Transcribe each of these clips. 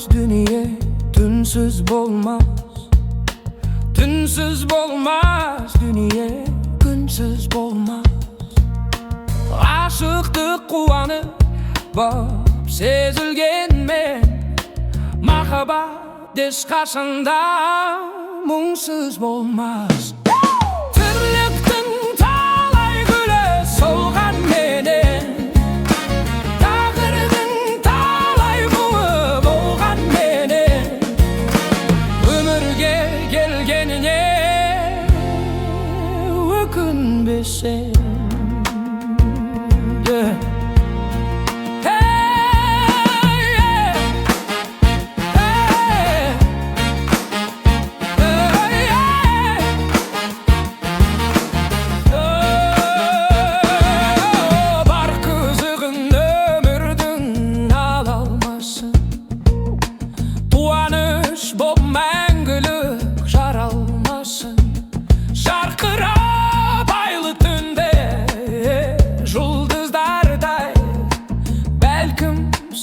dünya tünsüz bolmaz. Tünsüz bolmaz dünya, günsüz bolmaz. Aşıktık kuvanı bop sezilgen men, mahabat eşkaşında muңsuz bolmaz. Tırlıktın talay gülü solgan menen, tağırdın talay muңu bolgan menen, ömürge gelgenine ökünbesen.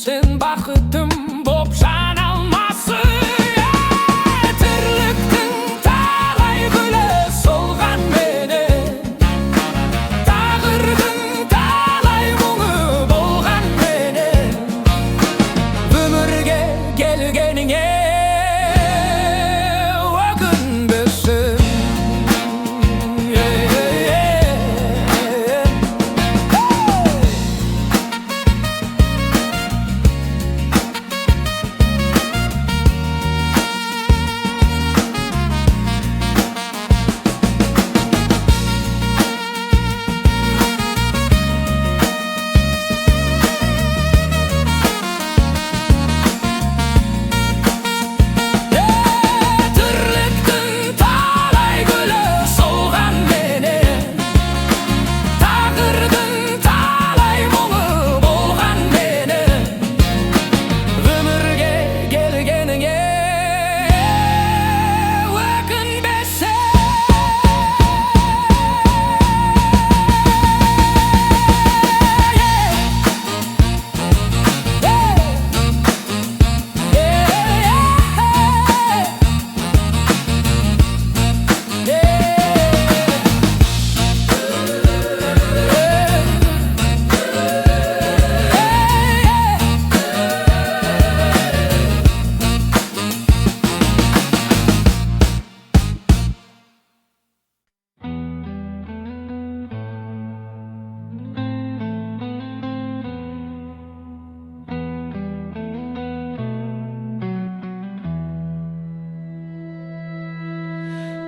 Sen bakıtım bop şan alması. Tırlıktın talay gülü solgan menen, tağırdın talay muңu bolgan menen, ömürge gelgenine ökünbesen.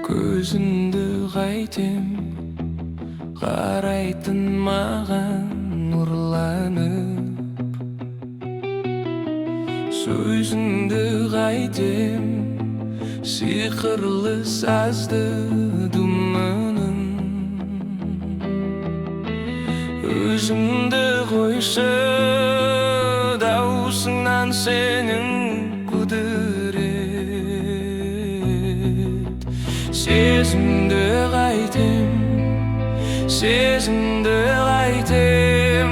Gözündü qaytem, qaraytın mağan nurlanıp. Sözündü qaytem, sihirli sazdı dumanın. Özümdü koysa dausынан senin kudret. Sezimdi qaytem, sezimdi qaytem,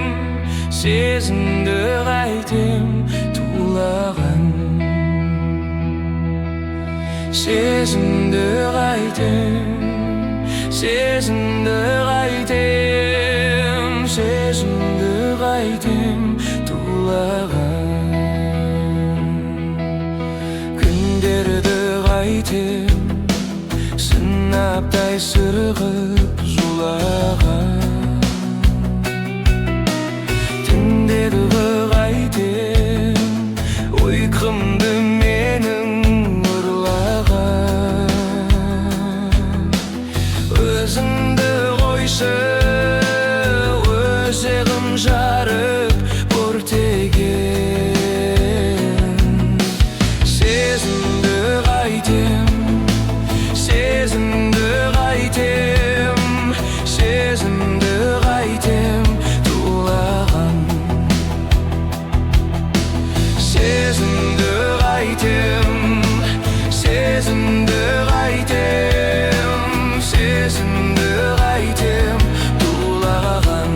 sezimdi qaytem tulağan. Sezimdi qaytem, sezimdi qaytem, sezimdi qaytem tulağan. Günderdi qaytem, sınapтай sırgıp zulağan. Tindedi qaytem, uykımdı menin ırlağan. Özündü koysa özegim jarıp bortegen. Sezimdi qaytem, sezimdi qaytem, sezimdi qaytem tulağan. Sezimdi qaytem, sezimdi qaytem, sezimdi qaytem tulağan.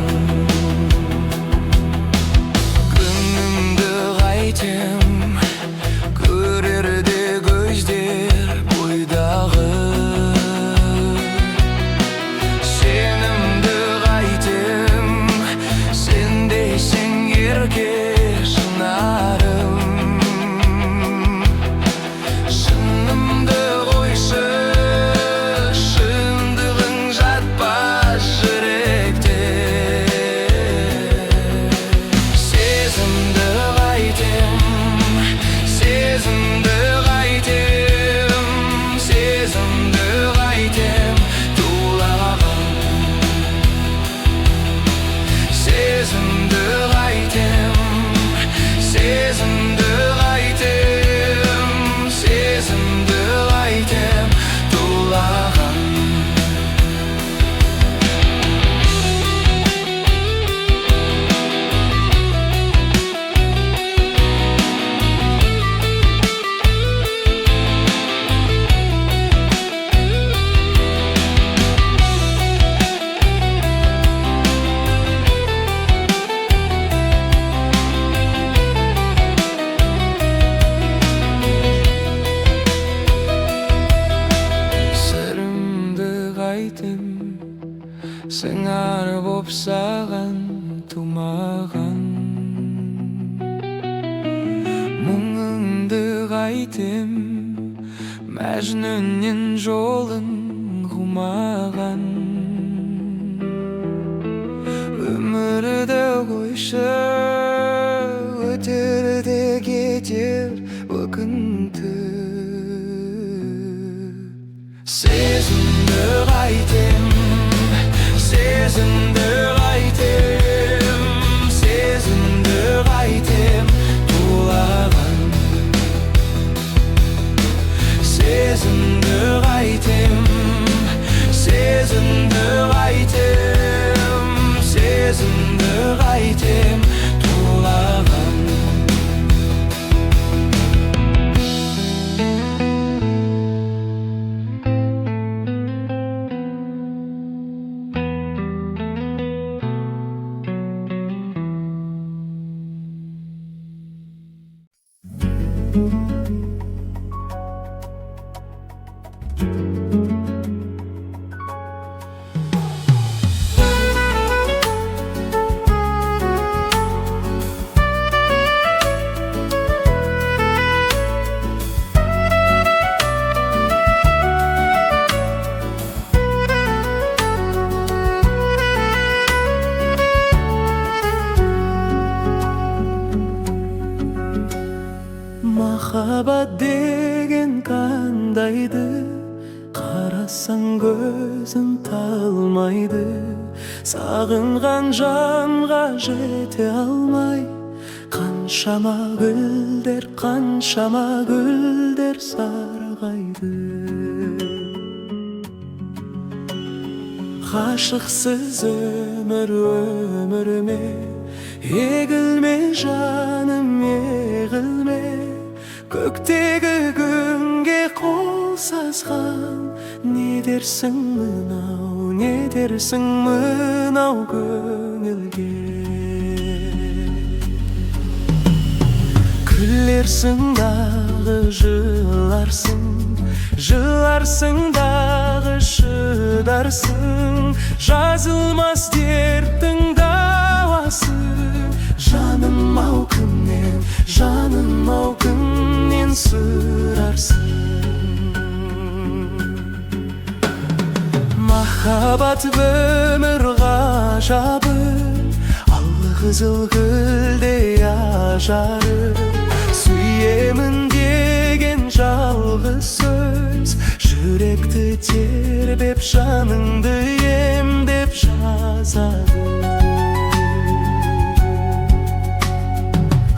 тумаған. Мұңыңды қайтем, мәжнүннен жолын қумаған. Өмірді қойшы, өтер де кетер өкінті. Сезімді қайтем, сезімді қайтем, сезімді қайтем тулаған. Сезімді қайтем, сезімді қайтем, сезімді қайтем тулаған. Махаббат деген қандайды, қарасаң көзің талмайды. Сағынған жанға жете алмай, қаншама гүлдер сарғайды. Ғашықсыз өміріме егілме жаным, егілме. Көктегі күнге қол сазған, не дерсің мынау, не дерсің мынау көңілге. Күлерсің дағы жыларсың, жыларсың дағы шыдарсың. Жазылмас дерттің дауасы, жаным-ау кімнен, жаным-ау кімнен сұрарсың. Махаббат өмір ғажабы, аллы қызыл гүлдей ажары. Сүйемін деген жалғыз сөз, жүректі тербеп, жаныңды емдеп жазады.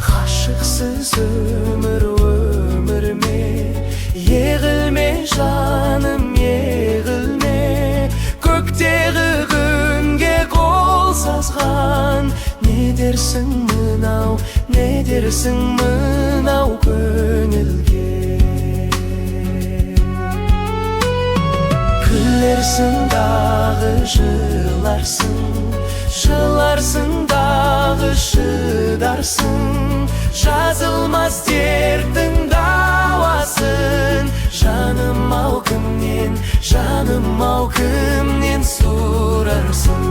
Ғашықсыз өміріме егілме жаным, егілме. Көктегі күнге қол сазған, не дерсің мынау, не дерсің мынау көңілге. Күлерсің дағы жыларсың, жыларсың дағы шыдарсың. Жазылмас дерттің дауасын, жаным-ау кімнен, жаным-ау кімнен сұрарсың.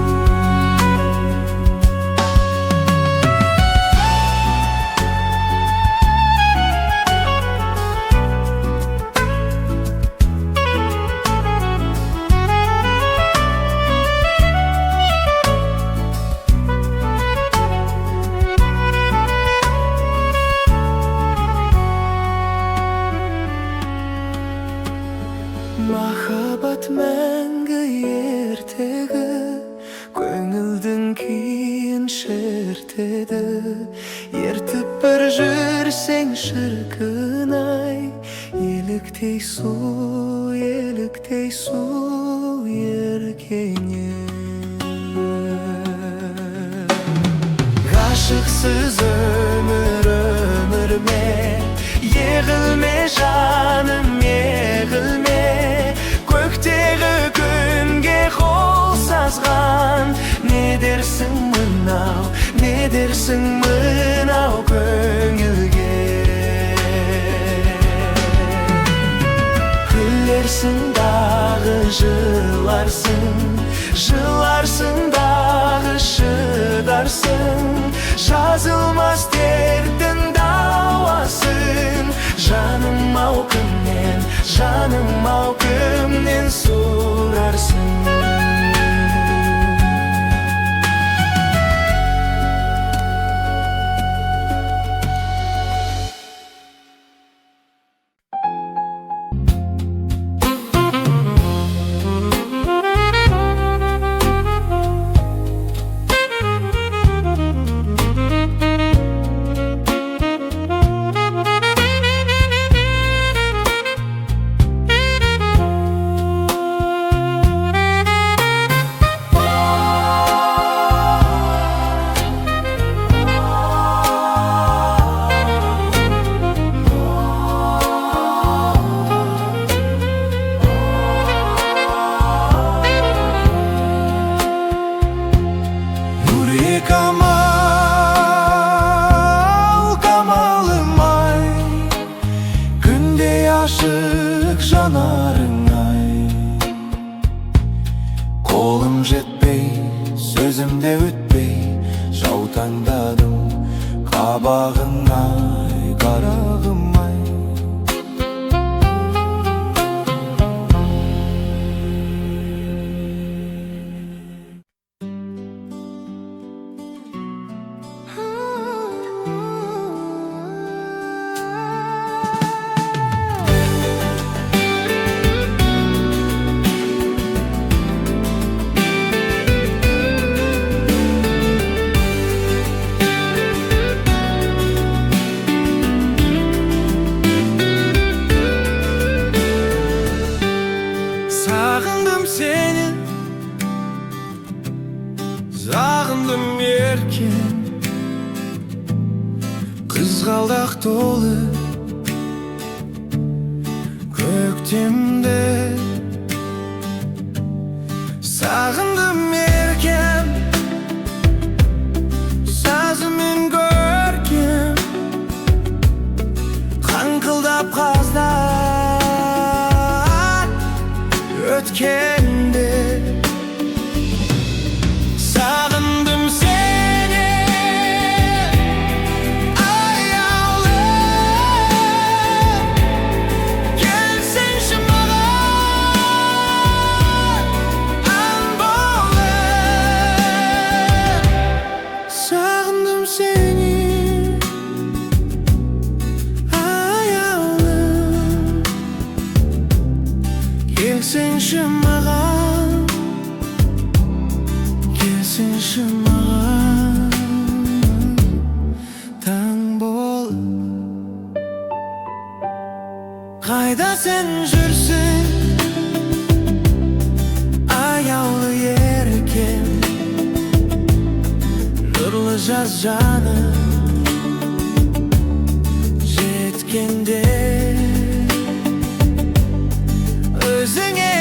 Махаббат мәңгі ертегі, көңілдің күйін шертеді. Ертіп бір жүрсең шіркін-ай, еліктей су, еліктей су еркенен. Ғашықсыз өміріме егілме жаным, егілме. Көктегі күнге қол сазған, не дерсің мынау, не дерсің мынау көңілге. Күлерсің дағы жыларсың, жыларсың дағы шыдарсың. surarsın. Жазылмас дерттің дауасын. Жаным-ау кімнен сұрарсың. Kamalım ay, günde aşık janarın ay. Kolum jetpey, sözümde ütpey, жаутаңдадым қабағың ай, қарағым ай. Sağındım seni, sağındım erken. Kızgaldak dolu köktemde. Sağındım erken, sazımın görkem. Kankıldap kazlar ötkende. Sağındım seni, ayağlı. Gelsen şımara, an boğulu. Sağındım seni, ayağlı. Gelsen şımara, gelsin şımara, taң бол. Қайда сен жүрсің, аяулы еркем. Нұрлы жаз жаным жеткенде, өзіңе